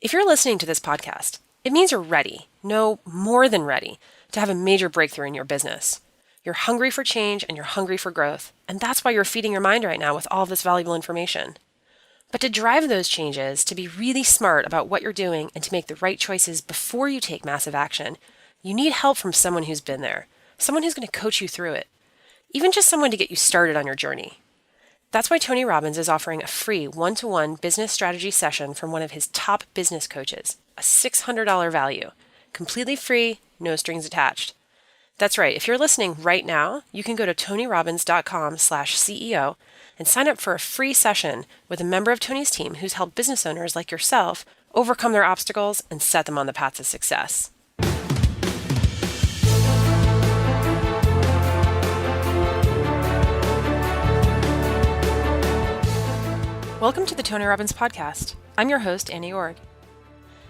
If you're listening to this podcast, it means you're ready, no, more than ready, to have a major breakthrough in your business. You're hungry for change and you're hungry for growth, and that's why you're feeding your mind right now with all this valuable information. But to drive those changes, to be really smart about what you're doing and to make the right choices before you take massive action, you need help from someone who's been there, someone who's going to coach you through it, even just someone to get you started on your journey. That's why Tony Robbins is offering a free one-to-one business strategy session from one of his top business coaches, a $600 value, completely free, no strings attached. That's right. If you're listening right now, you can go to tonyrobbins.com/CEO and sign up for a free session with a member of Tony's team who's helped business owners like yourself overcome their obstacles and set them on the path to success. Welcome to the Tony Robbins podcast. I'm your host, Annie Org.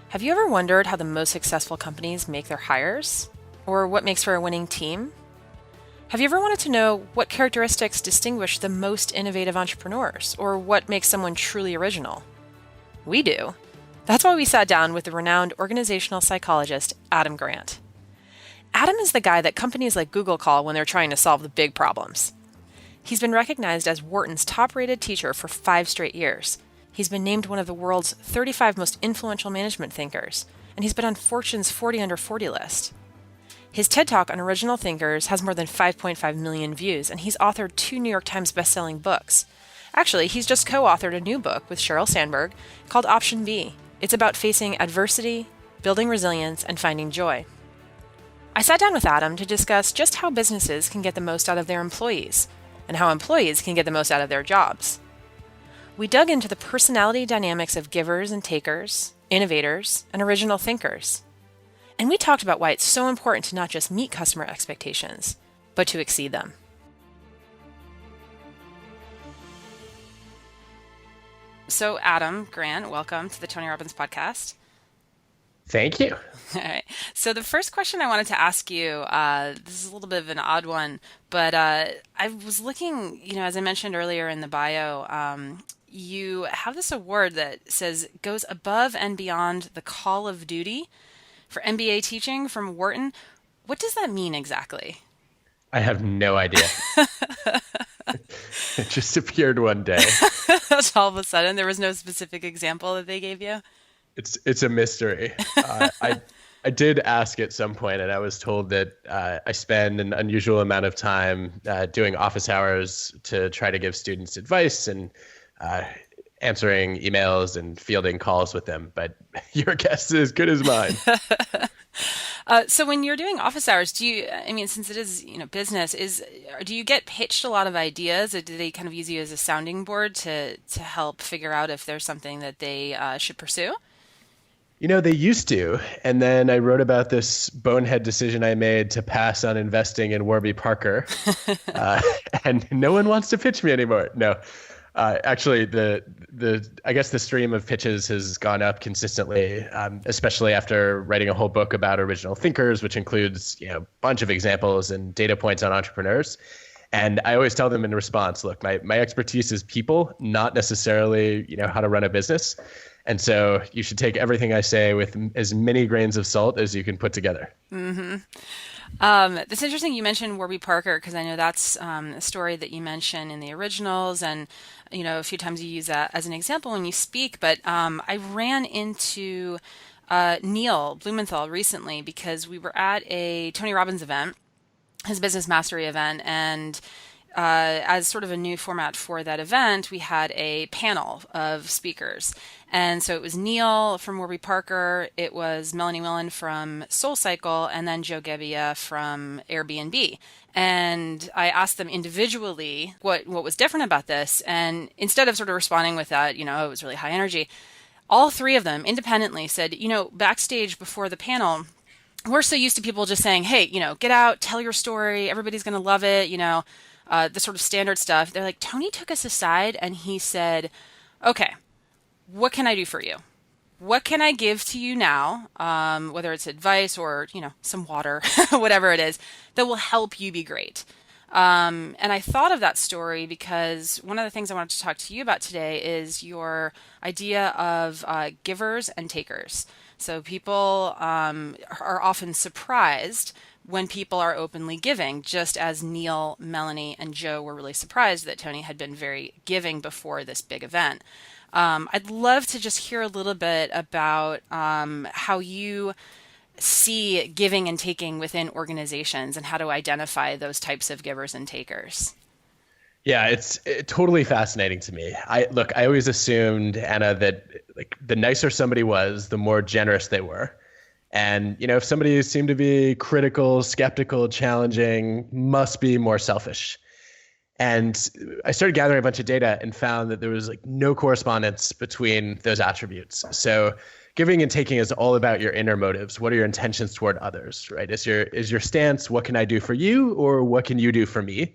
Have you ever wondered how the most successful companies make their hires? Or what makes for a winning team? Have you ever wanted to know what characteristics distinguish the most innovative entrepreneurs? Or what makes someone truly original? We do. That's why we sat down with the renowned organizational psychologist, Adam Grant. Adam is the guy that companies like Google call when they're trying to solve the big problems. He's been recognized as Wharton's top-rated teacher for 5 straight years. He's been named one of the world's 35 most influential management thinkers, and he's been on Fortune's 40 Under 40 list. His TED Talk on original thinkers has more than 5.5 million views, and he's authored 2 New York Times bestselling books. Actually, he's just co-authored a new book with Sheryl Sandberg called Option B. It's about facing adversity, building resilience, and finding joy. I sat down with Adam to discuss just how businesses can get the most out of their employees, and how employees can get the most out of their jobs. We dug into the personality dynamics of givers and takers, innovators, and original thinkers. And we talked about why it's so important to not just meet customer expectations, but to exceed them. So Adam Grant, welcome to the Tony Robbins podcast. Thank you. All right. So the first question I wanted to ask you, this is a little bit of an odd one, but I was looking, as I mentioned earlier in the bio, you have this award that says goes above and beyond the call of duty for MBA teaching from Wharton. What does that mean exactly? I have no idea. It just appeared one day. All of a sudden, there was no specific example that they gave you? It's a mystery. I did ask at some point, and I was told that I spend an unusual amount of time doing office hours to try to give students advice and answering emails and fielding calls with them. But your guess is as good as mine. So when you're doing office hours, since it is, business, do you get pitched a lot of ideas, or do they kind of use you as a sounding board to help figure out if there's something that they should pursue? They used to. And then I wrote about this bonehead decision I made to pass on investing in Warby Parker. And no one wants to pitch me anymore. No. Actually, I guess the stream of pitches has gone up consistently, especially after writing a whole book about original thinkers, which includes a bunch of examples and data points on entrepreneurs. And I always tell them in response, look, my expertise is people, not necessarily how to run a business. And so you should take everything I say with as many grains of salt as you can put together. Mm-hmm. That's interesting. You mentioned Warby Parker, because I know that's a story that you mention in the originals, and a few times you use that as an example when you speak. But I ran into Neil Blumenthal recently because we were at a Tony Robbins event, his business mastery event, and as sort of a new format for that event, we had a panel of speakers. And so it was Neil from Warby Parker, it was Melanie Willen from SoulCycle, and then Joe Gebbia from Airbnb. And I asked them individually what was different about this. And instead of sort of responding with that, it was really high energy, all 3 of them independently said, backstage before the panel, we're so used to people just saying, hey, get out, tell your story, everybody's going to love it, the sort of standard stuff. They're like, Tony took us aside and he said, okay, what can I do for you? What can I give to you now, whether it's advice or, some water, whatever it is, that will help you be great? And I thought of that story because one of the things I wanted to talk to you about today is your idea of givers and takers. So people are often surprised when people are openly giving, just as Neil, Melanie, and Joe were really surprised that Tony had been very giving before this big event. I'd love to just hear a little bit about how you see giving and taking within organizations and how to identify those types of givers and takers. Yeah, it's totally fascinating to me. I always assumed, Anna, that like the nicer somebody was, the more generous they were. And, if somebody seemed to be critical, skeptical, challenging, must be more selfish. And I started gathering a bunch of data and found that there was like no correspondence between those attributes. So giving and taking is all about your inner motives. What are your intentions toward others, right? Is your stance, what can I do for you, or what can you do for me?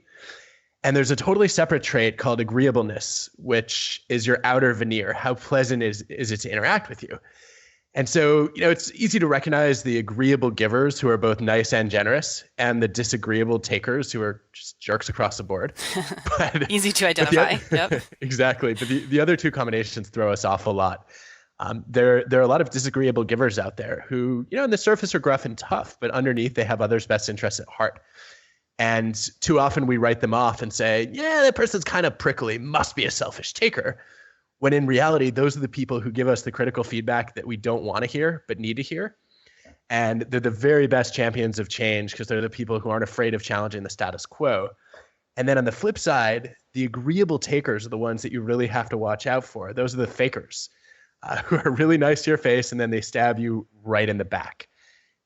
And there's a totally separate trait called agreeableness, which is your outer veneer. How pleasant is it to interact with you? And so, it's easy to recognize the agreeable givers who are both nice and generous, and the disagreeable takers who are just jerks across the board. Easy to identify. Yep. Exactly. But the other two combinations throw us off a lot. There are a lot of disagreeable givers out there who, on the surface are gruff and tough, but underneath they have others' best interests at heart. And too often we write them off and say, yeah, that person's kind of prickly, must be a selfish taker. When in reality, those are the people who give us the critical feedback that we don't want to hear, but need to hear. And they're the very best champions of change because they're the people who aren't afraid of challenging the status quo. And then on the flip side, the agreeable takers are the ones that you really have to watch out for. Those are the fakers who are really nice to your face, and then they stab you right in the back.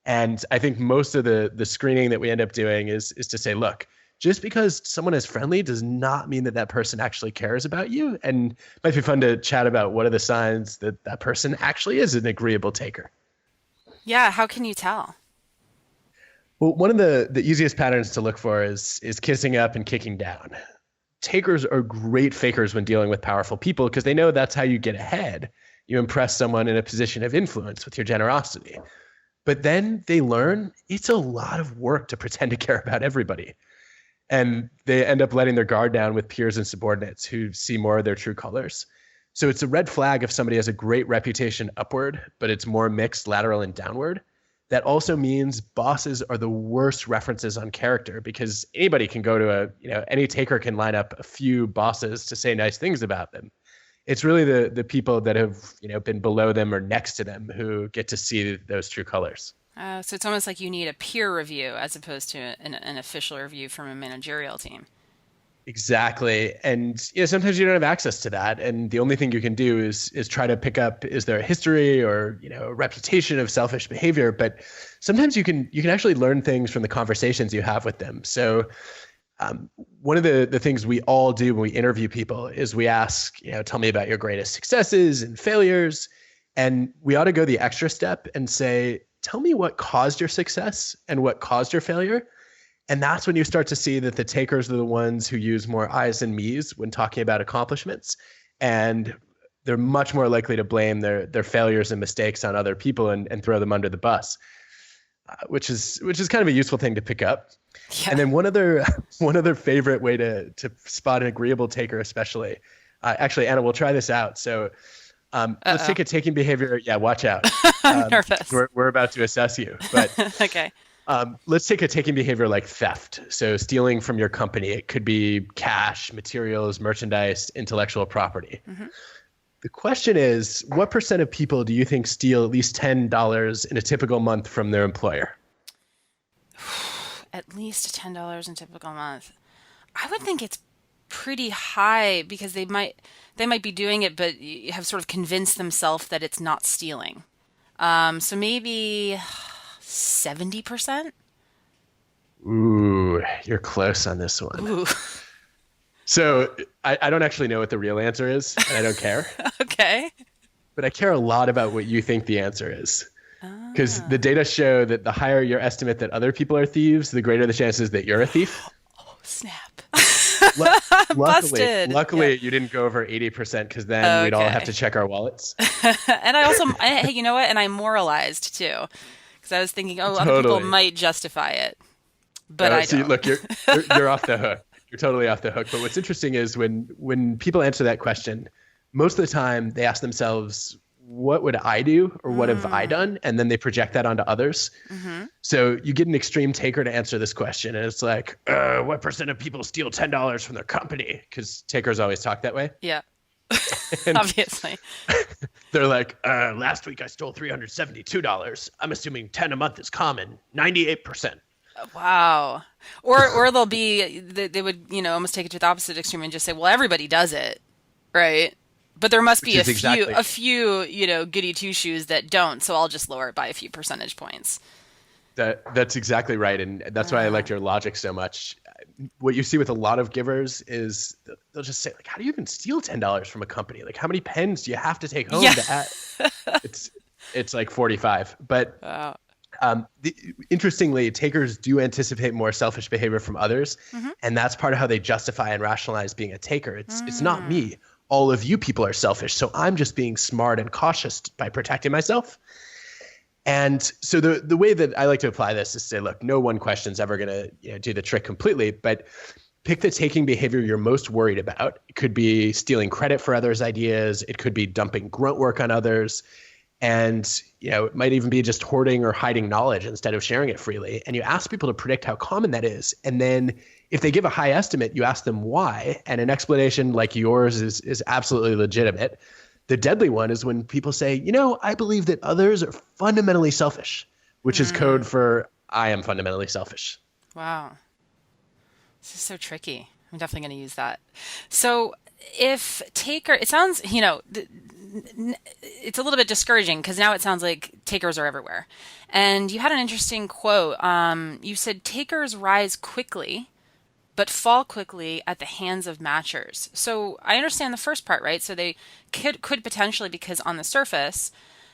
And I think most of the screening that we end up doing is to say, look, just because someone is friendly does not mean that person actually cares about you. And it might be fun to chat about what are the signs that person actually is an agreeable taker. Yeah, how can you tell? Well, one of the easiest patterns to look for is kissing up and kicking down. Takers are great fakers when dealing with powerful people because they know that's how you get ahead. You impress someone in a position of influence with your generosity. But then they learn it's a lot of work to pretend to care about everybody. And they end up letting their guard down with peers and subordinates who see more of their true colors. So it's a red flag if somebody has a great reputation upward, but it's more mixed lateral and downward. That also means bosses are the worst references on character because anybody can go to any taker can line up a few bosses to say nice things about them. It's really the people that have been below them or next to them who get to see those true colors. So it's almost like you need a peer review as opposed to an official review from a managerial team. Exactly. And sometimes you don't have access to that. And the only thing you can do is try to pick up, is there a history or a reputation of selfish behavior? But sometimes you can actually learn things from the conversations you have with them. So one of the things we all do when we interview people is we ask, tell me about your greatest successes and failures. And we ought to go the extra step and say, tell me what caused your success and what caused your failure. And that's when you start to see that the takers are the ones who use more I's and me's when talking about accomplishments. And they're much more likely to blame their failures and mistakes on other people and throw them under the bus, which is kind of a useful thing to pick up. Yeah. And then one other favorite way to spot an agreeable taker, especially, actually, Anna, we'll try this out. So let's take a taking behavior. Yeah, watch out. I'm nervous. We're about to assess you. But okay. Let's take a taking behavior like theft. So stealing from your company. It could be cash, materials, merchandise, intellectual property. Mm-hmm. The question is, what % of people do you think steal at least $10 in a typical month from their employer? At least $10 in a typical month. I would think it's pretty high because they might be doing it, but have sort of convinced themselves that it's not stealing. So maybe 70%. Ooh, you're close on this one. Ooh. So I don't actually know what the real answer is, and I don't care. Okay. But I care a lot about what you think the answer is. Because the data show that the higher your estimate that other people are thieves, the greater the chances that you're a thief. Oh, snap. Luckily, you didn't go over 80% because then we'd all have to check our wallets. And I also, you know what? And I moralized too. Because I was thinking, other people might justify it. but I See, don't. look, you're off the hook. You're totally off the hook. But what's interesting is when people answer that question, most of the time they ask themselves, what would I do or what have I done? And then they project that onto others. Mm-hmm. So you get an extreme taker to answer this question. And it's like, what percent of people steal $10 from their company? Because takers always talk that way. Yeah, And obviously. they're like, last week I stole $372. I'm assuming 10 a month is common, 98%. Wow. Or they'll be they would, almost take it to the opposite extreme and just say, well, everybody does it, right? But there must Which be is exactly a few, goody two shoes that don't, so I'll just lower it by a few percentage points. that's exactly right. And that's why I liked your logic so much. What you see with a lot of givers is they'll just say, like, how do you even steal $10 from a company? Like, how many pens do you have to take home Yeah. to add? It's like 45. But Wow. interestingly, takers do anticipate more selfish behavior from others. Mm-hmm. And that's part of how they justify and rationalize being a taker. It's not me. All of you people are selfish. So I'm just being smart and cautious by protecting myself. And so the way that I like to apply this is to say, look, no one question's ever going to do the trick completely, but pick the taking behavior you're most worried about. It could be stealing credit for others' ideas. It could be dumping grunt work on others. And, it might even be just hoarding or hiding knowledge instead of sharing it freely. And you ask people to predict how common that is. And then if they give a high estimate, you ask them why. And an explanation like yours is absolutely legitimate. The deadly one is when people say, I believe that others are fundamentally selfish, which is code for I am fundamentally selfish. Wow. This is so tricky. I'm definitely going to use that. So if taker, it sounds, it's a little bit discouraging because now it sounds like takers are everywhere. And you had an interesting quote. You said takers rise quickly, but fall quickly at the hands of matchers. So I understand the first part, right? So they could potentially, because on the surface,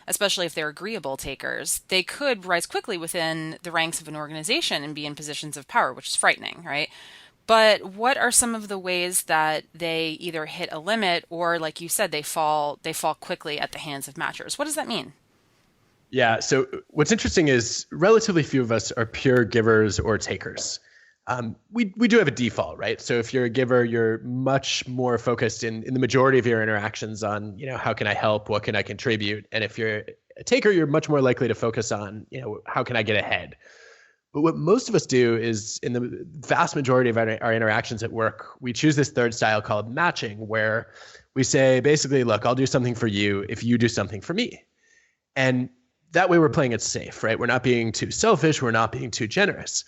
especially if they're agreeable takers, they could rise quickly within the ranks of an organization and be in positions of power, which is frightening, right? But what are some of the ways that they either hit a limit or, like you said, they fall quickly at the hands of matchers? What does that mean? Yeah. So what's interesting is relatively few of us are pure givers or takers. We do have a default, right? So if you're a giver, you're much more focused in the majority of your interactions on, how can I help? What can I contribute? And if you're a taker, you're much more likely to focus on, how can I get ahead? But what most of us do is in the vast majority of our interactions at work, we choose this third style called matching, where we say, basically, look, I'll do something for you if you do something for me. And that way we're playing it safe, right? We're not being too selfish. We're not being too generous.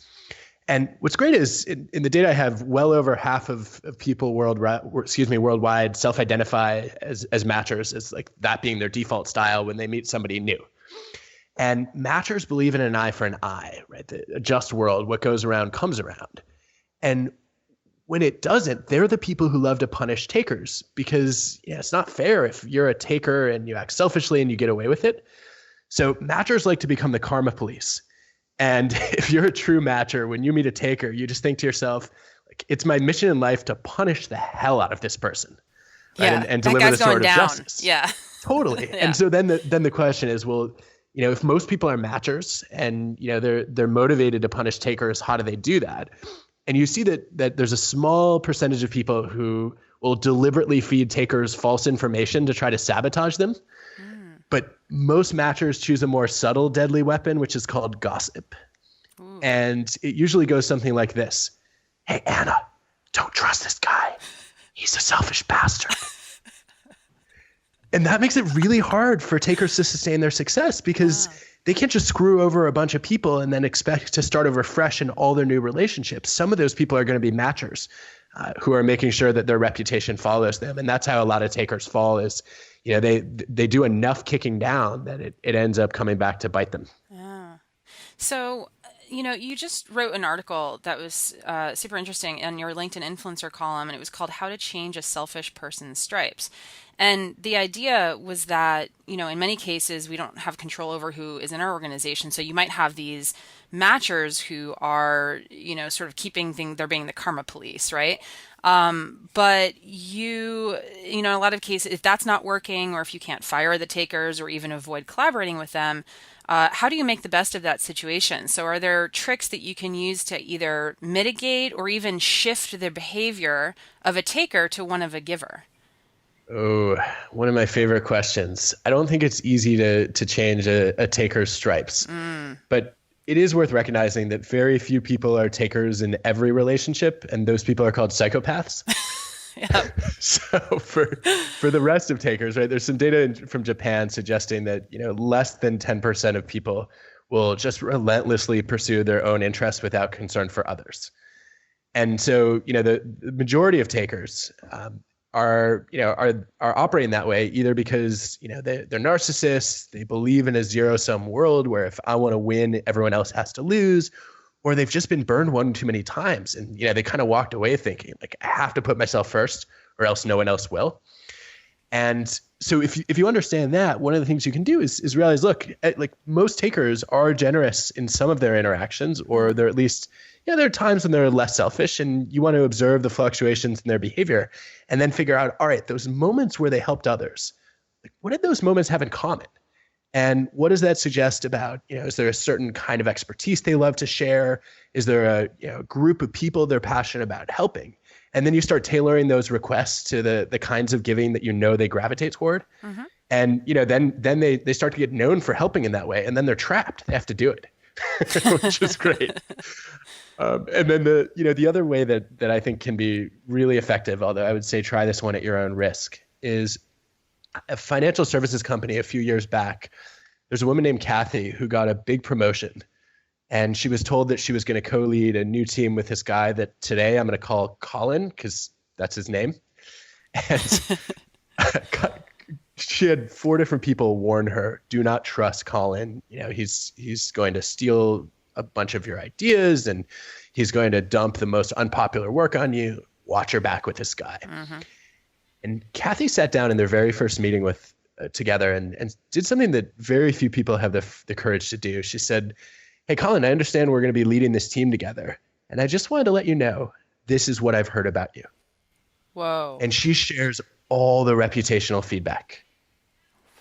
And what's great is in the data I have, well over half of people worldwide self-identify as matchers, as like that being their default style when they meet somebody new. And matchers believe in an eye for an eye, right? A just world, what goes around comes around. And when it doesn't, they're the people who love to punish takers because it's not fair if you're a taker and you act selfishly and you get away with it. So matchers like to become the karma police. And if you're a true matcher, when you meet a taker, you just think to yourself, like, it's my mission in life to punish the hell out of this person, right? Yeah, and that deliver guy's the sword going of down. justice. Yeah. Totally. Yeah. And so then the question is, well, if most people are matchers and they're motivated to punish takers, how do they do that? And you see that there's a small percentage of people who will deliberately feed takers false information to try to sabotage them. But most matchers choose a more subtle, deadly weapon, which is called gossip. Ooh. And it usually goes something like this. Hey, Anna, don't trust this guy. He's a selfish bastard. And that makes it really hard for takers to sustain their success because they can't just screw over a bunch of people and then expect to start over fresh in all their new relationships. Some of those people are going to be matchers who are making sure that their reputation follows them. And that's how a lot of takers fall is, they do enough kicking down that it ends up coming back to bite them. Yeah. So, you just wrote an article that was super interesting in your LinkedIn influencer column, and it was called How to Change a Selfish Person's Stripes. And the idea was that, in many cases, we don't have control over who is in our organization. So you might have these matchers who are, sort of they're being the karma police, right? But in a lot of cases, if that's not working, or if you can't fire the takers or even avoid collaborating with them, how do you make the best of that situation? So are there tricks that you can use to either mitigate or even shift the behavior of a taker to one of a giver? Oh, one of my favorite questions. I don't think it's easy to change a taker's stripes, but it is worth recognizing that very few people are takers in every relationship, and those people are called psychopaths. Yep. So for the rest of takers, right, there's some data from Japan suggesting that, less than 10% of people will just relentlessly pursue their own interests without concern for others. And so, the majority of takers are operating that way either because, they're narcissists, they believe in a zero-sum world where if I want to win, everyone else has to lose, or they've just been burned one too many times. And, they kind of walked away thinking, like, I have to put myself first or else no one else will. And so if you understand that, one of the things you can do is realize, look, like most takers are generous in some of their interactions, or they're at least, there are times when they're less selfish, and you want to observe the fluctuations in their behavior and then figure out, all right, those moments where they helped others, like, what did those moments have in common? And what does that suggest about, is there a certain kind of expertise they love to share? Is there a group of people they're passionate about helping? And then you start tailoring those requests to the kinds of giving that they gravitate toward. Mm-hmm. And then they start to get known for helping in that way, and then they're trapped. They have to do it, which is great. And then the other way that I think can be really effective, although I would say try this one at your own risk, is a financial services company a few years back. There's a woman named Cathy who got a big promotion, and she was told that she was going to co-lead a new team with this guy that today I'm going to call Colin, because that's his name. And she had 4 different people warn her, do not trust Colin. He's going to steal a bunch of your ideas, and he's going to dump the most unpopular work on you. Watch your back with this guy. Mm-hmm. And Cathy sat down in their very first meeting together and did something that very few people have the courage to do. She said, hey, Colin, I understand we're going to be leading this team together, and I just wanted to let you know, this is what I've heard about you. Whoa. And she shares all the reputational feedback.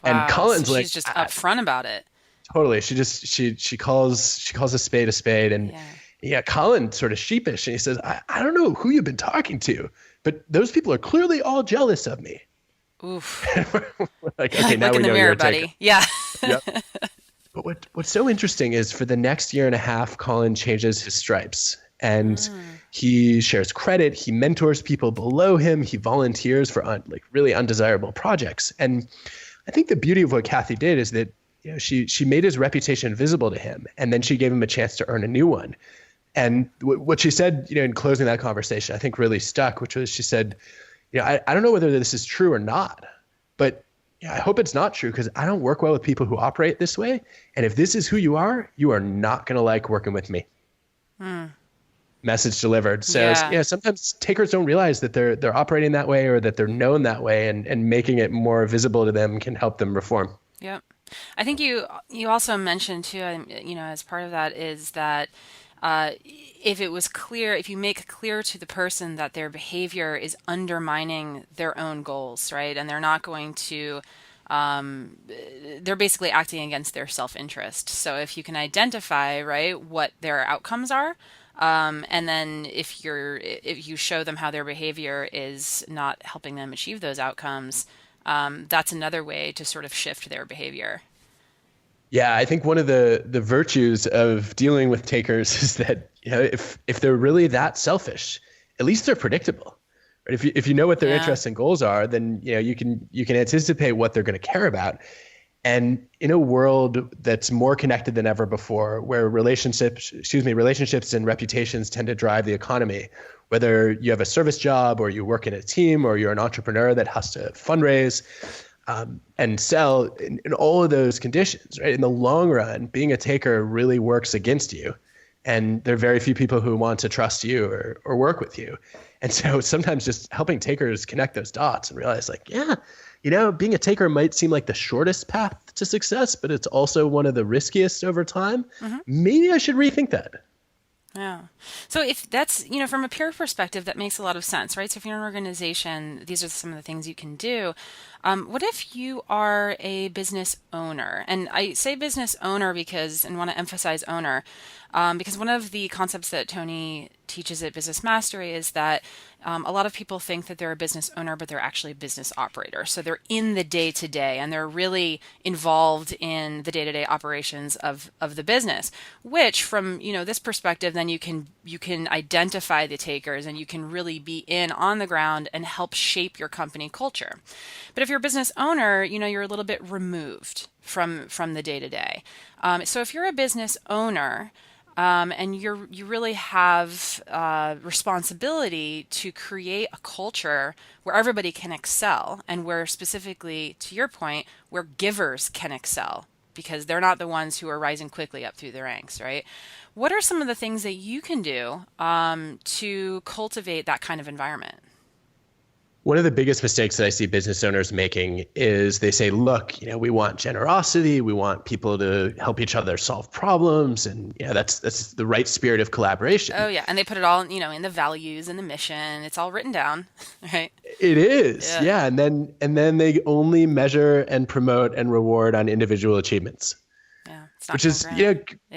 Wow. And Colin's so she's just upfront about it. Totally. She calls a spade. And yeah, Colin sort of sheepish. And he says, I don't know who you've been talking to, but those people are clearly all jealous of me. Oof. Like, okay, now look we in the know mirror, you're a buddy. taker. Yeah. Yep. But what's so interesting is for the next year and a half, Colin changes his stripes, and he shares credit. He mentors people below him. He volunteers for really undesirable projects. And I think the beauty of what Cathy did is that she made his reputation visible to him, and then she gave him a chance to earn a new one. And what she said, in closing that conversation, I think really stuck, which was she said, I don't know whether this is true or not, but I hope it's not true, because I don't work well with people who operate this way. And if this is who you are not going to like working with me. Message delivered. So sometimes takers don't realize that they're operating that way, or that they're known that way, and making it more visible to them can help them reform. Yep. I think you also mentioned too, as part of that is that if you make clear to the person that their behavior is undermining their own goals, right? And they're not going to, they're basically acting against their self-interest. So if you can identify, right, what their outcomes are, and then if you show them how their behavior is not helping them achieve those outcomes, that's another way to sort of shift their behavior. Yeah, I think one of the virtues of dealing with takers is that if they're really that selfish, at least they're predictable. Right? If you know what their interests and goals are, then you can anticipate what they're going to care about. And in a world that's more connected than ever before, where relationships and reputations tend to drive the economy, whether you have a service job or you work in a team or you're an entrepreneur that has to fundraise and sell, in all of those conditions, right? In the long run, being a taker really works against you. And there are very few people who want to trust you or work with you. And so sometimes just helping takers connect those dots and realize like, yeah, being a taker might seem like the shortest path to success, but it's also one of the riskiest over time. Mm-hmm. Maybe I should rethink that. Yeah. So if that's, from a peer perspective, that makes a lot of sense, right? So if you're an organization, these are some of the things you can do. What if you are a business owner? And I say business owner and want to emphasize owner, because one of the concepts that Tony teaches at Business Mastery is that a lot of people think that they're a business owner, but they're actually a business operator. So they're in the day-to-day and they're really involved in the day-to-day operations of the business, which from, this perspective, then you can identify the takers and you can really be in on the ground and help shape your company culture. But if you're a business owner, you're a little bit removed from the day-to-day. So if you're a business owner, and you really have responsibility to create a culture where everybody can excel, and where specifically, to your point, where givers can excel because they're not the ones who are rising quickly up through the ranks, right? What are some of the things that you can do to cultivate that kind of environment? One of the biggest mistakes that I see business owners making is they say, look, we want generosity. We want people to help each other solve problems. And that's the right spirit of collaboration. Oh, yeah. And they put it all, in the values and the mission. It's all written down, right? It is. Yeah. And then they only measure and promote and reward on individual achievements. Yeah. It's not which is,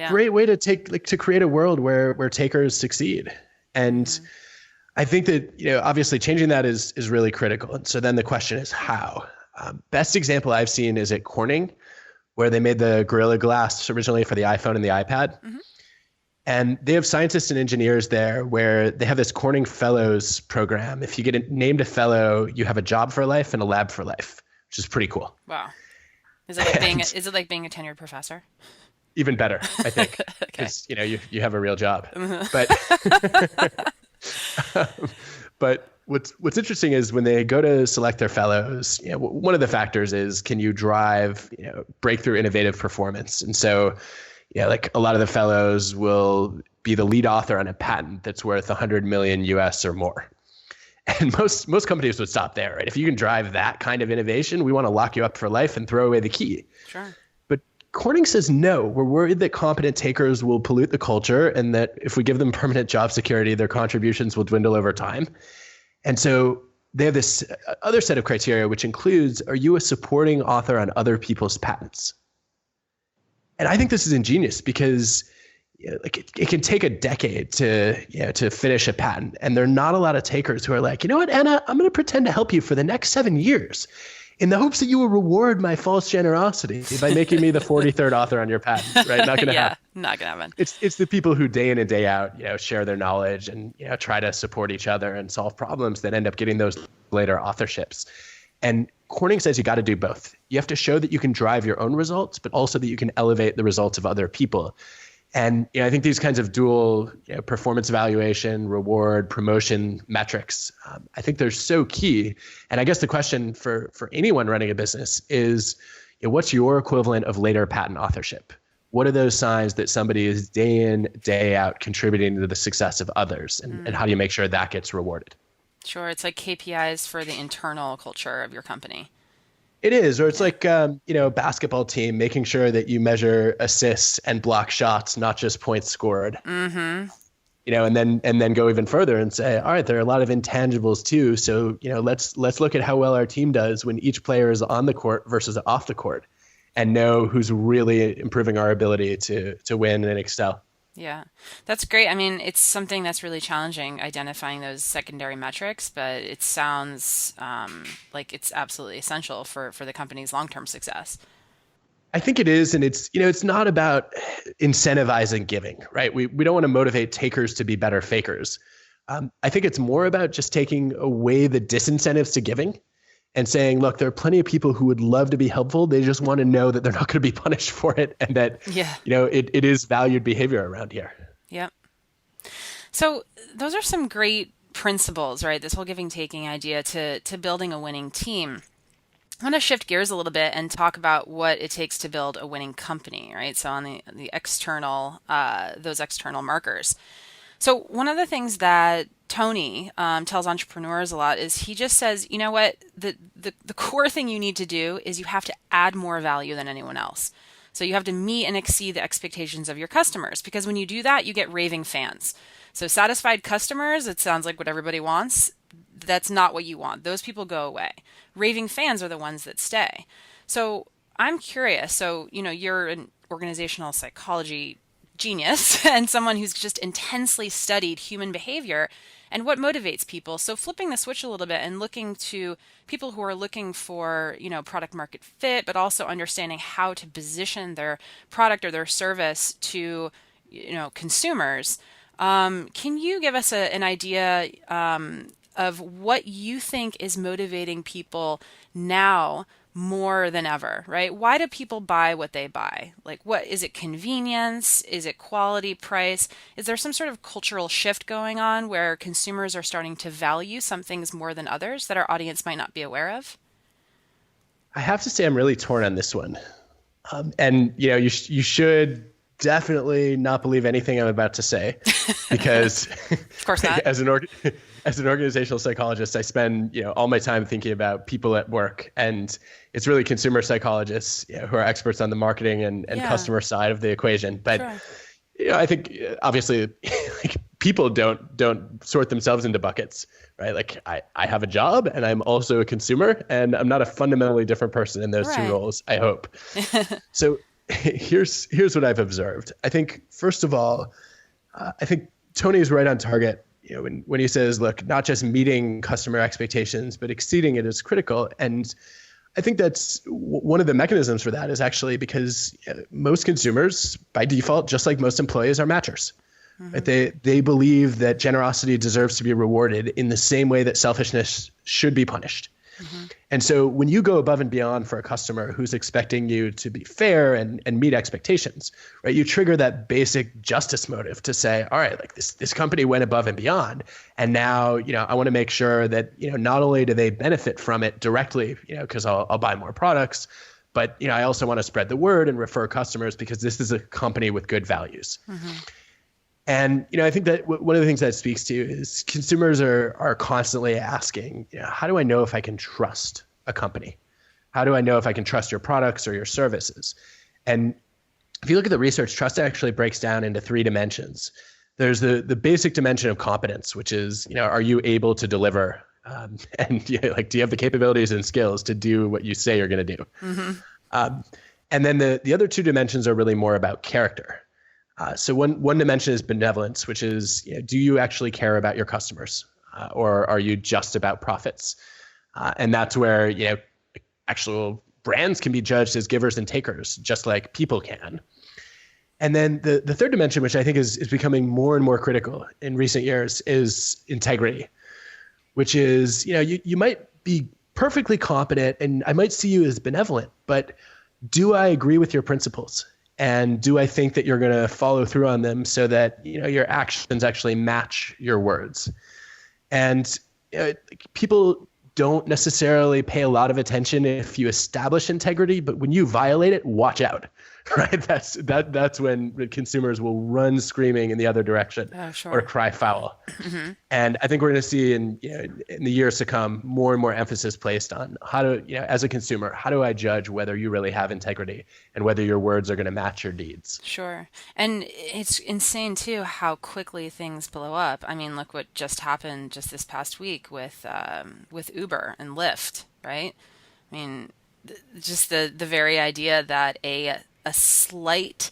great way to create a world where takers succeed. And I think that, obviously changing that is really critical. And so then the question is how? Best example I've seen is at Corning, where they made the Gorilla Glass originally for the iPhone and the iPad. Mm-hmm. And they have scientists and engineers there where they have this Corning Fellows program. If you get named a fellow, you have a job for life and a lab for life, which is pretty cool. Wow. Is it like being a tenured professor? Even better, I think, because, you have a real job. Mm-hmm. But what's interesting is when they go to select their fellows, one of the factors is, can you drive, breakthrough innovative performance? And so, like a lot of the fellows will be the lead author on a patent that's worth 100 million US or more. And most companies would stop there, right? If you can drive that kind of innovation, we want to lock you up for life and throw away the key. Sure. But Corning says, no, we're worried that competent takers will pollute the culture and that if we give them permanent job security, their contributions will dwindle over time. And so they have this other set of criteria, which includes, are you a supporting author on other people's patents? And I think this is ingenious because it can take a decade to finish a patent. And there are not a lot of takers who are like, you know what, Anna, I'm going to pretend to help you for the next 7 years in the hopes that you will reward my false generosity by making me the 43rd author on your patent, right? Not going to happen. Not going to happen. It's the people who day in and day out, share their knowledge and, try to support each other and solve problems that end up getting those later authorships. And Corning says you got to do both. You have to show that you can drive your own results, but also that you can elevate the results of other people. And I think these kinds of dual performance evaluation, reward, promotion metrics, I think they're so key. And I guess the question for anyone running a business is, what's your equivalent of later patent authorship? What are those signs that somebody is day in, day out contributing to the success of others? And how do you make sure that gets rewarded? Sure. It's like KPIs for the internal culture of your company. It is, or it's like, a basketball team, making sure that you measure assists and block shots, not just points scored. Mm-hmm. And then go even further and say, all right, there are a lot of intangibles too. So, let's look at how well our team does when each player is on the court versus off the court, and know who's really improving our ability to win and excel. Yeah, that's great. I mean, it's something that's really challenging, identifying those secondary metrics, but it sounds like it's absolutely essential for the company's long-term success. I think it is. And it's not about incentivizing giving, right? We don't want to motivate takers to be better fakers. I think it's more about just taking away the disincentives to giving and saying, look, there are plenty of people who would love to be helpful. They just want to know that they're not going to be punished for it, and that, it is valued behavior around here. Yep. So those are some great principles, right? This whole giving taking idea to building a winning team. I want to shift gears a little bit and talk about what it takes to build a winning company, right? So on the external, those external markers. So one of the things that Tony tells entrepreneurs a lot is he just says, you know what, the core thing you need to do is you have to add more value than anyone else. So you have to meet and exceed the expectations of your customers, because when you do that, you get raving fans. So satisfied customers, it sounds like what everybody wants. That's not what you want. Those people go away. Raving fans are the ones that stay. So I'm curious. So, you're an organizational psychology genius and someone who's just intensely studied human behavior and what motivates people. So flipping the switch a little bit and looking to people who are looking for, product market fit, but also understanding how to position their product or their service to, consumers. Can you give us an idea of what you think is motivating people now more than ever, right? Why do people buy what they buy? Like, what is it? Convenience? Is it quality, price? Is there some sort of cultural shift going on where consumers are starting to value some things more than others that our audience might not be aware of? I have to say I'm really torn on this one. And you should definitely not believe anything I'm about to say, because of course not. as an organizational psychologist, I spend all my time thinking about people at work, and it's really consumer psychologists who are experts on the marketing and customer side of the equation. But sure. I think obviously like, people don't sort themselves into buckets, right? Like I have a job and I'm also a consumer, and I'm not a fundamentally different person in those two roles, I hope. So here's what I've observed. I think, first of all, I think Tony is right on target. When he says, look, not just meeting customer expectations, but exceeding it is critical. And I think that's one of the mechanisms for that is actually because most consumers, by default, just like most employees, are matchers. Mm-hmm. Right? They believe that generosity deserves to be rewarded in the same way that selfishness should be punished. Mm-hmm. And so when you go above and beyond for a customer who's expecting you to be fair and meet expectations, right, you trigger that basic justice motive to say, all right, like this company went above and beyond. And now, I want to make sure that, not only do they benefit from it directly, because I'll buy more products, but, I also want to spread the word and refer customers because this is a company with good values. Mm-hmm. And, I think that one of the things that speaks to is consumers are constantly asking, how do I know if I can trust a company? How do I know if I can trust your products or your services? And if you look at the research, trust actually breaks down into three dimensions. There's the basic dimension of competence, which is, are you able to deliver? And do you have the capabilities and skills to do what you say you're going to do? Mm-hmm. And then the other two dimensions are really more about character. So one dimension is benevolence, which is, do you actually care about your customers, or are you just about profits? And that's where, actual brands can be judged as givers and takers, just like people can. And then the third dimension, which I think is becoming more and more critical in recent years, is integrity, which is, you might be perfectly competent and I might see you as benevolent, but do I agree with your principles? And do I think that you're going to follow through on them so that, your actions actually match your words? And people don't necessarily pay a lot of attention if you establish integrity, but when you violate it, watch out, right? That's when consumers will run screaming in the other direction or cry foul. Mm-hmm. And I think we're going to see in the years to come more and more emphasis placed on how to, as a consumer, how do I judge whether you really have integrity and whether your words are going to match your deeds? Sure. And it's insane too how quickly things blow up. I mean, look what just happened just this past week with Uber and Lyft, right? I mean, just the very idea that a slight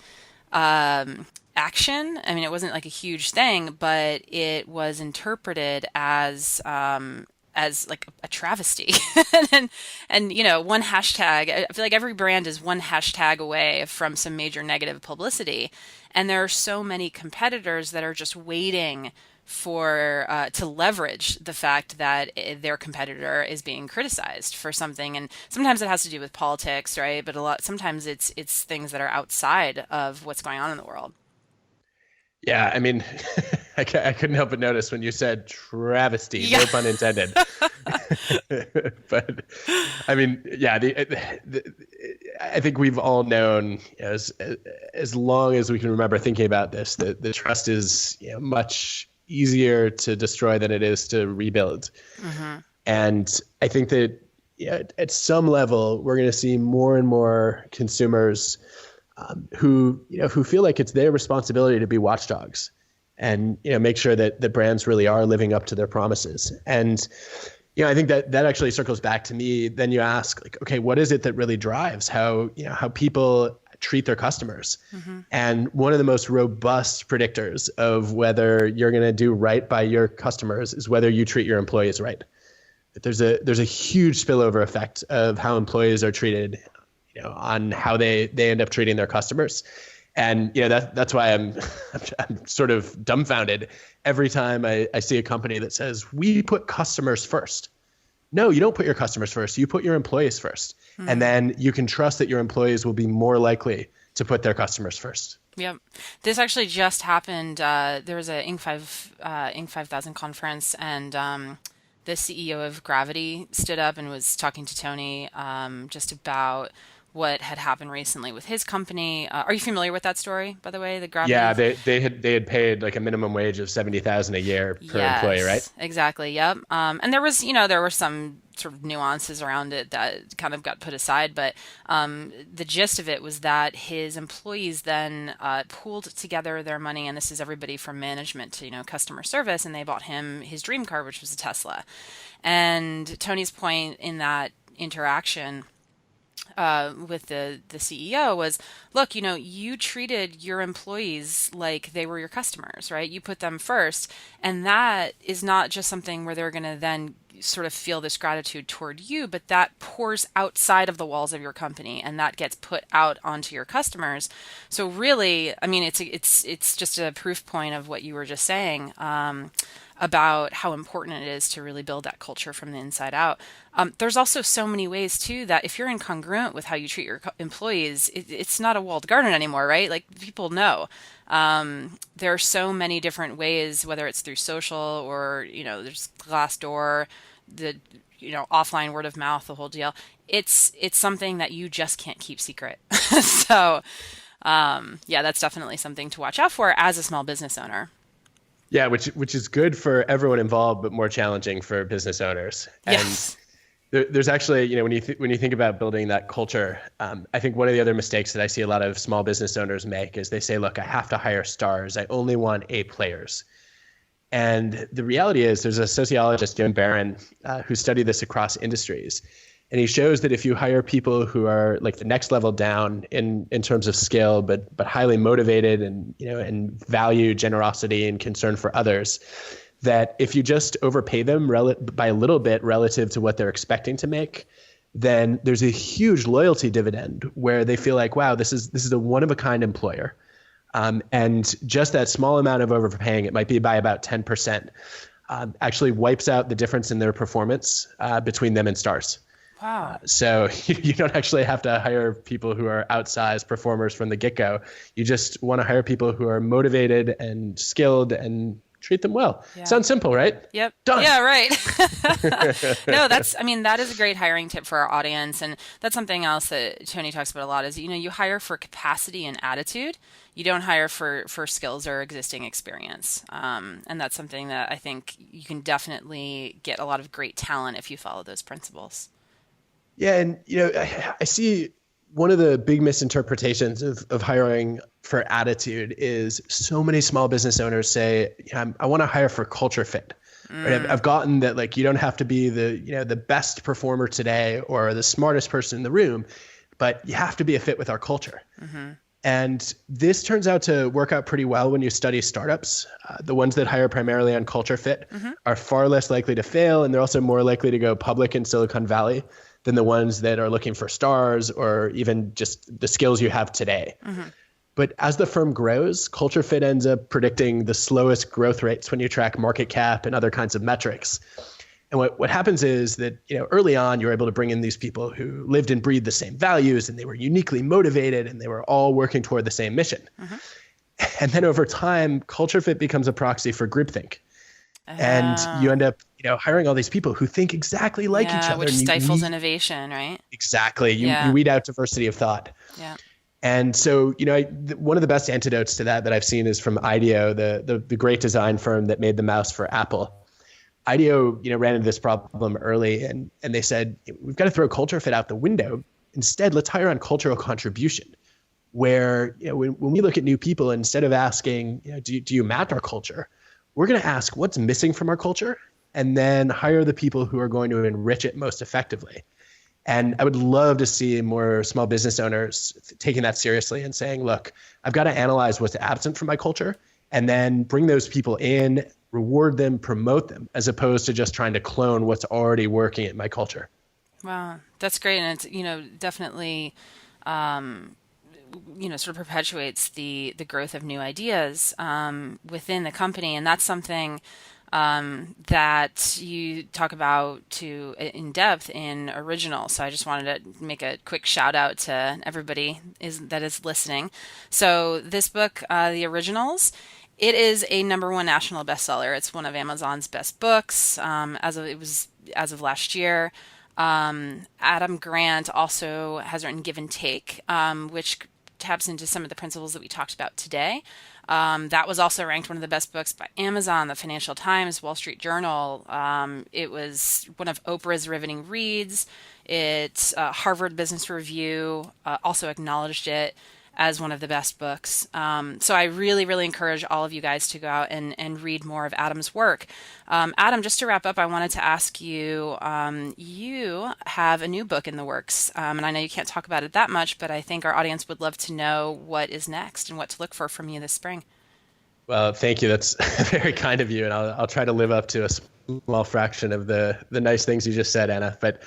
action, I mean, it wasn't like a huge thing, but it was interpreted as like a travesty. and one hashtag, I feel like every brand is one hashtag away from some major negative publicity. And there are so many competitors that are just waiting for to leverage the fact that their competitor is being criticized for something, and sometimes it has to do with politics, right? But sometimes it's things that are outside of what's going on in the world. Yeah, I mean, I couldn't help but notice when you said travesty, no pun intended. But I mean, yeah, I think we've all known, as long as we can remember thinking about this, that the trust is, much easier to destroy than it is to rebuild. And I think that, at some level, we're going to see more and more consumers who feel like it's their responsibility to be watchdogs and, make sure that the brands really are living up to their promises. And, I think that actually circles back to me. Then you ask, like, okay, what is it that really drives how people treat their customers? And one of the most robust predictors of whether you're going to do right by your customers is whether you treat your employees right. There's a huge spillover effect of how employees are treated, on how they end up treating their customers. And that's why I'm sort of dumbfounded every time I see a company that says we put customers first. No, you don't put your customers first. You put your employees first, and then you can trust that your employees will be more likely to put their customers first. Yep. This actually just happened. There was a Inc. 5000 conference, and the CEO of Gravity stood up and was talking to Tony just about what had happened recently with his company. Are you familiar with that story, by the way? The Gravity? Yeah, they had paid like a minimum wage of $70,000 a year per employee, right? Exactly. Yep. And there were some sort of nuances around it that kind of got put aside, but the gist of it was that his employees then pooled together their money, and this is everybody from management to customer service, and they bought him his dream car, which was a Tesla. And Tony's point in that interaction with the CEO was, look, you treated your employees like they were your customers, right? You put them first. And that is not just something where they're going to then sort of feel this gratitude toward you, but that pours outside of the walls of your company and that gets put out onto your customers. So really, I mean, it's just a proof point of what you were just saying, about how important it is to really build that culture from the inside out. There's also so many ways too that if you're incongruent with how you treat your employees, it's not a walled garden anymore, right? Like, people know. There are so many different ways, whether it's through social or, there's Glassdoor, the, offline word of mouth, the whole deal. It's something that you just can't keep secret. So, that's definitely something to watch out for as a small business owner. Yeah, which is good for everyone involved, but more challenging for business owners. Yes. And there's actually, when you think about building that culture, I think one of the other mistakes that I see a lot of small business owners make is they say, look, I have to hire stars. I only want A players. And the reality is, there's a sociologist, Jim Barron, who studied this across industries. And he shows that if you hire people who are like the next level down in terms of skill, but highly motivated and and value generosity and concern for others, that if you just overpay them by a little bit relative to what they're expecting to make, then there's a huge loyalty dividend where they feel like, wow, this is a one of a kind employer, and just that small amount of overpaying, it might be by about 10%, actually wipes out the difference in their performance between them and stars. Wow. So you don't actually have to hire people who are outsized performers from the get-go. You just want to hire people who are motivated and skilled and treat them well. Yeah. Sounds simple, right? Yep. Done. Yeah, right. No, that is a great hiring tip for our audience. And that's something else that Tony talks about a lot is, you hire for capacity and attitude. You don't hire for skills or existing experience. And that's something that I think you can definitely get a lot of great talent if you follow those principles. Yeah, and I see one of the big misinterpretations of hiring for attitude is so many small business owners say, I want to hire for culture fit. Right? I've gotten that, like, you don't have to be the best performer today or the smartest person in the room, but you have to be a fit with our culture. Mm-hmm. And this turns out to work out pretty well when you study startups. The ones that hire primarily on culture fit are far less likely to fail, and they're also more likely to go public in Silicon Valley than the ones that are looking for stars or even just the skills you have today. Mm-hmm. But as the firm grows, culture fit ends up predicting the slowest growth rates when you track market cap and other kinds of metrics. And what happens is that, early on, you're able to bring in these people who lived and breathed the same values, and they were uniquely motivated, and they were all working toward the same mission. Mm-hmm. And then over time, culture fit becomes a proxy for groupthink. And Oh, you end up, hiring all these people who think exactly like each yeah, other. which And you stifles need innovation, right? exactly, you Yeah, weed out diversity of thought. yeah. And so, one of the best antidotes to that I've seen is from IDEO, the great design firm that made the mouse for Apple. IDEO, ran into this problem early, and they said, we've got to throw culture fit out the window. Instead, let's hire on cultural contribution, where when we look at new people, instead of asking, do you match our culture, we're going to ask what's missing from our culture, and then hire the people who are going to enrich it most effectively. And I would love to see more small business owners taking that seriously and saying, look, I've got to analyze what's absent from my culture and then bring those people in, reward them, promote them, as opposed to just trying to clone what's already working in my culture. Wow, that's great, and it's definitely sort of perpetuates the growth of new ideas within the company, and that's something that you talk about in depth in Original. So I just wanted to make a quick shout out to everybody that is listening. So this book, The Originals, it is a #1 national bestseller. It's one of Amazon's best books as of last year. Adam Grant also has written Give and Take, which taps into some of the principles that we talked about today. That was also ranked one of the best books by Amazon, the Financial Times, Wall Street Journal. It was one of Oprah's riveting reads. Harvard Business Review also acknowledged it as one of the best books. So I really, really encourage all of you guys to go out and read more of Adam's work. Adam, just to wrap up, I wanted to ask you, you have a new book in the works, and I know you can't talk about it that much, but I think our audience would love to know what is next and what to look for from you this spring. Well, thank you. That's very kind of you. And I'll try to live up to a small fraction of the nice things you just said, Anna. But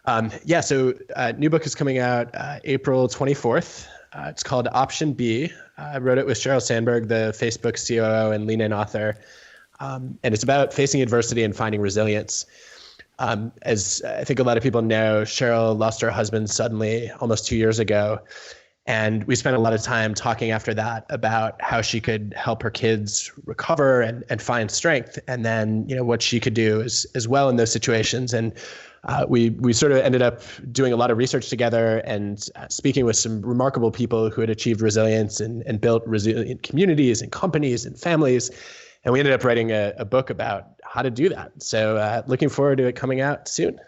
so new book is coming out April 24th. It's called Option B. I wrote it with Sheryl Sandberg, the Facebook COO and lean-in author. And it's about facing adversity and finding resilience. As I think a lot of people know, Sheryl lost her husband suddenly almost 2 years ago. And we spent a lot of time talking after that about how she could help her kids recover and find strength. And then, what she could do as well in those situations. And we sort of ended up doing a lot of research together and speaking with some remarkable people who had achieved resilience and built resilient communities and companies and families. And we ended up writing a book about how to do that. So looking forward to it coming out soon.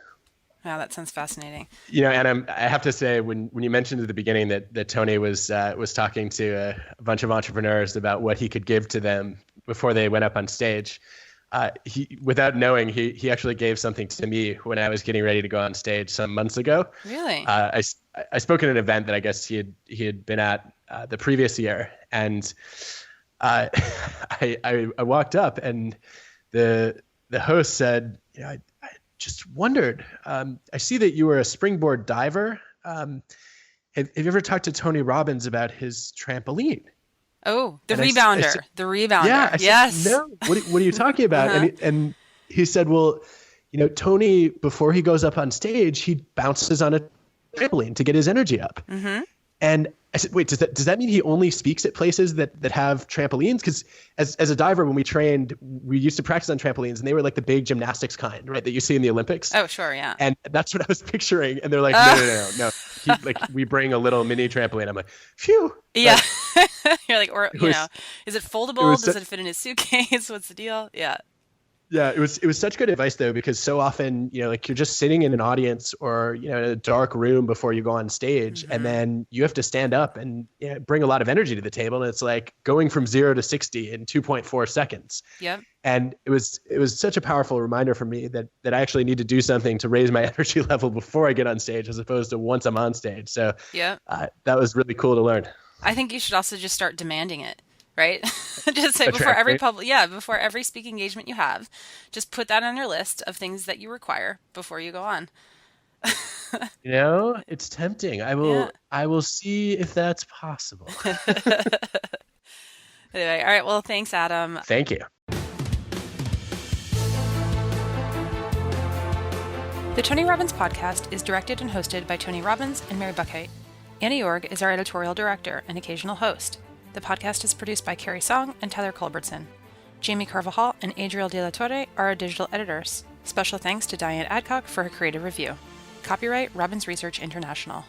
Wow, that sounds fascinating. And I have to say, when you mentioned at the beginning that Tony was talking to a bunch of entrepreneurs about what he could give to them before they went up on stage, he, without knowing, he actually gave something to me when I was getting ready to go on stage some months ago. Really? I spoke at an event that I guess he had been at the previous year, and I walked up and the host said, I just wondered, I see that you were a springboard diver. Have you ever talked to Tony Robbins about his trampoline? Oh, the And rebounder. The rebounder. Yeah. Yes. Said, no. What are you talking about? And he said, well, Tony, before he goes up on stage, he bounces on a trampoline to get his energy up. Mm-hmm. And I said, wait, does that mean he only speaks at places that have trampolines? Because as a diver, when we trained, we used to practice on trampolines, and they were like the big gymnastics kind, right, that you see in the Olympics. Oh, sure, yeah. And that's what I was picturing. And they're like, no. We bring a little mini trampoline. I'm like, phew. Yeah. You're like, is it foldable? Does it fit in his suitcase? What's the deal? Yeah. Yeah, it was such good advice though, because so often, you're just sitting in an audience or, in a dark room before you go on stage, mm-hmm. and then you have to stand up and bring a lot of energy to the table. And it's like going from 0 to 60 in 2.4 seconds. Yep. And it was such a powerful reminder for me that I actually need to do something to raise my energy level before I get on stage, as opposed to once I'm on stage. So yeah, that was really cool to learn. I think you should also just start demanding it. Right? Just say before every speaking engagement you have, just put that on your list of things that you require before you go on. It's tempting. I will see if that's possible. Anyway, all right. Well, thanks, Adam. Thank you. The Tony Robbins podcast is directed and hosted by Tony Robbins and Mary Buckheit. Annie Org is our editorial director and occasional host. The podcast is produced by Carrie Song and Tyler Culbertson. Jamie Carvajal and Adriel De La Torre are our digital editors. Special thanks to Diane Adcock for her creative review. Copyright Robbins Research International.